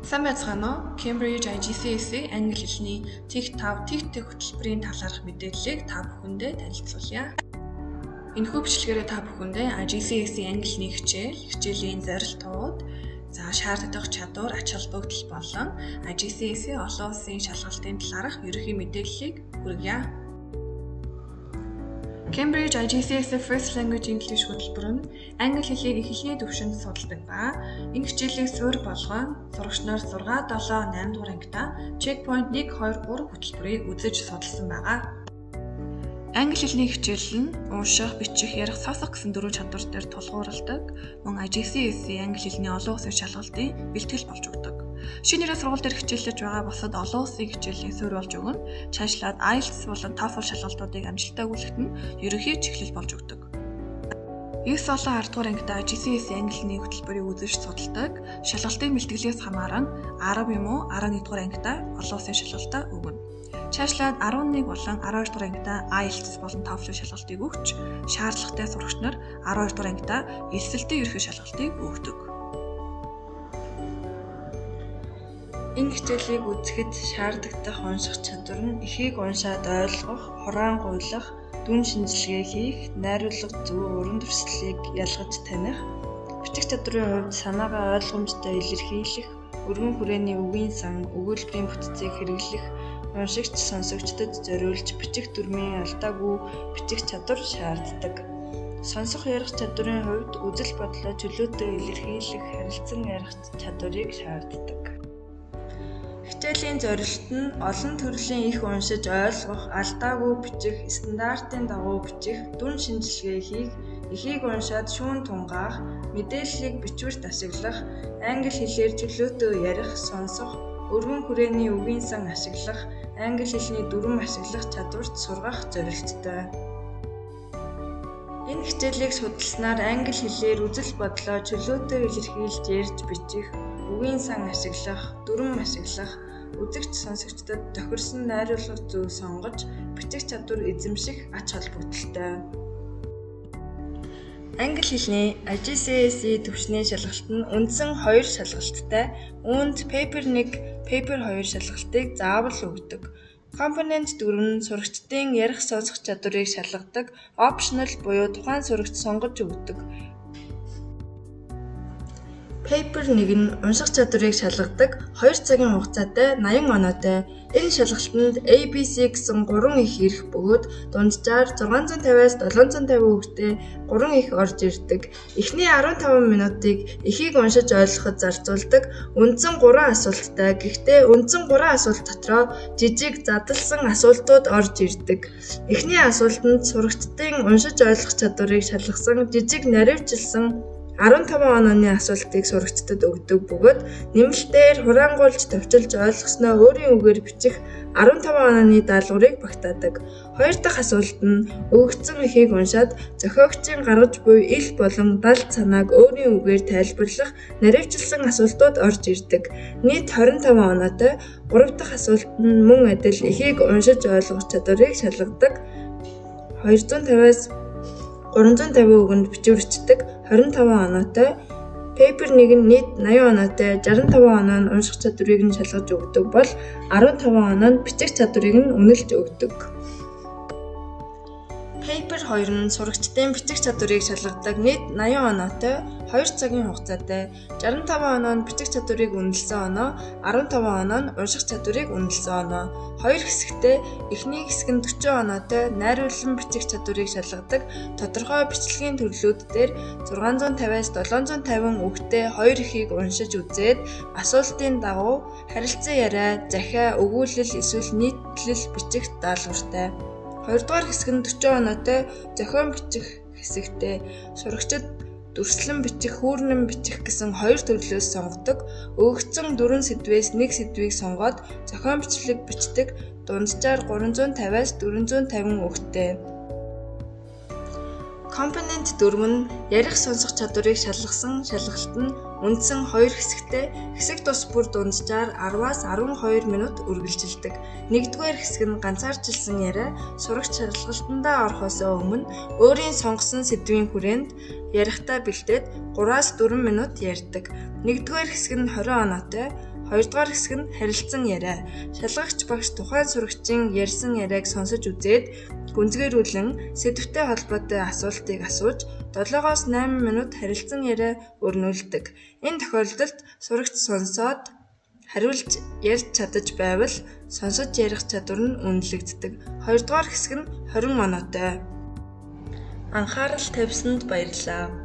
Сайн байцгаана уу? Cambridge IGCSE англи хэлний тех 5 тех хөтөлбөрийн талаарх мэдээллийг та бүхэндээ танилцуулъя. Энэхүү бичлэгээрээ та бүхэндээ IGCSE англи хэлний хичээлийн зорилтууд, шаарддаг чадвар, ач холбогдол болон IGCSE олон улсын шалгалтын талаарх ерөнхий мэдээллийг хүргье. Cambridge IGCSE First Language English хөтөлбөр нь англи хэлийг их хэлний түвшинд судалдаг ба энэ хичээлийг суурь болгон сурагч нар 6, 7, 8 дугаар ангидаа checkpoint 1, 2, 3 хөтөлбөрийг үзэж судалсан байгаа. Англи хэлний хичээл нь унших, бичих, ярих, сонсох гэсэн 4 чадвар дээр тулгуурладаг. Мөн IGCSE англи хэлний олон улсын шалгалтын бэлтгэл болж өгдөг. Шинээрээ сургууль дээр хичээллэж байгаа бусад олон улсын хичээлийн суурь болж өгнө. Цаашлаад IELTS болон TOEFL шалгалтуудыг амжилттай өгүүлэхэд нь ерөнхий чиглэл болж өгдөг. 9 болон 10 дугаар ангидаа IGCSE англи хэлний хөтөлбөрийг үзэж судалдаг. Шалгалтын бэлтгэлээс хамааран 10 юм уу 11 дугаар ангидаа олон улсын шалгалтаа өгнө. Цаашлаад 11 болон 12 дугаар ангидаа IELTS болон TOEFL шалгалтыг өгч, шаардлагатай сурагч нар 12 дугаар ангидаа элсэлтэй ерөнхий шалгалтыг өгдөг. Энэ хичээлийг үзэхэд шаардлагатай унших чадвар нь эхийг уншаад ойлгох, хураан гуйлах, дүн шинжилгээ хийх, найруулга зөв уран дүрслэлийг ялгаж таних, бичих чадварын хувьд санаагаа ойлгомжтой илэрхийлэх, өргөн хүрээний үгийн сан, өгүүлбэрийн бүтцийг хэрэглэх, уншигч сонсогчдод зориулж бичих дүрмийн алдаагүй бичих чадвар шаарддаг. Сонсох ярих чадварын хувьд үзэл бодлоо чөлөөтэй илэрхийлэх, харилцан ярих чадварыг шаарддаг. Хичээлийн зорилт нь олон төрлийн их уншиж ойлгох, алдаагүй бичих, стандартын дагуу бичих, дүн шинжилгээ хийх, эхийг уншаад шүүн тунгаах, мэдээллийг бичвэрт ашиглах, англи хэлээр чөлөөтэй ярих, сонсох, өргөн хүрээний үгийн сан ашиглах, англи хэлний дүрм ашиглах чадварт сургах зорилттой. Энэ хичээлийг судалснаар англи хэлээр үзэл бодлоо чөлөөтэй илэрхийлж ярьж бичих, үгийн сан ашиглах, дүрм ашиглах, үзэгч сонсогчдод тохирсон найруулга зөв сонгож, бичих чадвар эзэмших ач холбогдолтой. Англи хэлний IGCSE төвчний шалгалт нь үндсэн 2 шалгалттай, үүнд Paper 1, Paper 2 шалгалтыг заавал өгдөг. Компонент 4 нь сурагчдын ярих сонсох чадварыг шалгадаг, optional буюу тухайн сурагч сонгож өгдөг. Paper 1 нь унших чадварыг шалгадаг 2 цагийн хугацаатай 80 оноотой. Энэ шалгалтанд ABC гэсэн 3 их ирэх бөгөөд дунджаар 650-аас 750 хүүхдэд 3 их орж ирдэг. Эхний 15 минутыг эхийг уншиж ойлгоход зарцуулдаг. Үндсэн 3 асуулттай. Гэхдээ үндсэн 3 асуулт дотроо жижиг задлсан асуултууд орж ирдэг. Эхний асуултанд сурагчдын уншиж ойлгох чадварыг шалгасан жижиг наривчилсан 15 онооны асуултыг сурагчдад өгдөг бөгөөд нэмэлтээр хураангуйлж товчилж ойлгосноо өөрийн үгээр бичих 15 онооны даалгаврыг багтаадаг. Хоёр дахь асуулт нь өгөгдсөн эхийг уншаад зохиогчийн гаргаж буй ил болон далд санааг өөрийн үгээр тайлбарлах наривчилсан асуултууд орж ирдэг. Нийт 25 оноотой. Гурав дахь асуулт нь мөн адил эхийг уншиж ойлгох чадварыг шалгадаг. 250-аас 350 үгэнд бичвэрчдэг 25 оноотой. Paper 1 нь нийт 80 оноотой, 65 оноо нь унших чадварыг нь шалгаж өгдөг бол 15 оноо нь бичих чадварыг нь үнэлж өгдөг. Paper 2 нь сурагчдын бичих чадварыг шалгадаг нийт 80 оноотой, 2 цагийн хугацаатай, 65 оноо нь бичих чадварыг үнэлсэн оноо, 15 оноо нь унших чадварыг үнэлсэн оноо. Хоёр хэсэгтэй, эхний хэсэг нь 40 оноотой, найруулан бичих чадварыг шалгадаг тодорхой бичлэгийн төрлүүд дээр 650-аас 750 үгтэй 2 эхийг уншиж үзээд асуултын дагуу харилцан яриа, захиа, өгүүлэл эсвэл нийтлэл бичих даалгавартай. Хоёрдугаар хэсэг нь 40 оноотой, зохион бичих хэсэгтэй. Сурагчид дүрслэн бичих, хүүрнэн бичих гэсэн 2 төрлөөс сонгодог. Өгөгдсөн 4 сэдвээс 1 сэдвийг сонгоод зохион бичлэг бичдэг. Дунджаар 350-аас 450 үгтэй. Компонент 4 нь ярих сонсох чадварыг шалгасан шалгалт нь Үндсэн 2 хэсэгтэй хэсэг тус бүр дунджаар 10-аас 12 минут үргэлжилдэг. Нэгдүгээр хэсэг нь ганцаарчилсан яриа сурагч шалгалтандаа орохоос өмнө өөрийн сонгосон сэдвийн хүрээнд ярихдаа бэлдээд 3-аас 4 минут ярьдаг. Нэгдүгээр хэсэг нь 20 оноотой, хоёрдугаар хэсэг нь харилцан яриа. Шалгагч багш тухайн сурагчийн ярьсан яриаг сонсож үзээд гүнзгийрүүлэн сэдвтэй холбоотой асуултыг асууж 7-8 минут харилцан яриа өрнүүлдэг. Энэ тохиолдолд сурагч сонсоод хариулж ярьж чадаж байвал сонсож ярих чадвар нь үнэлэгддэг. Хоёрдугаар хэсэг нь 20 оноотой. Анхаарал тавьсанд баярлалаа.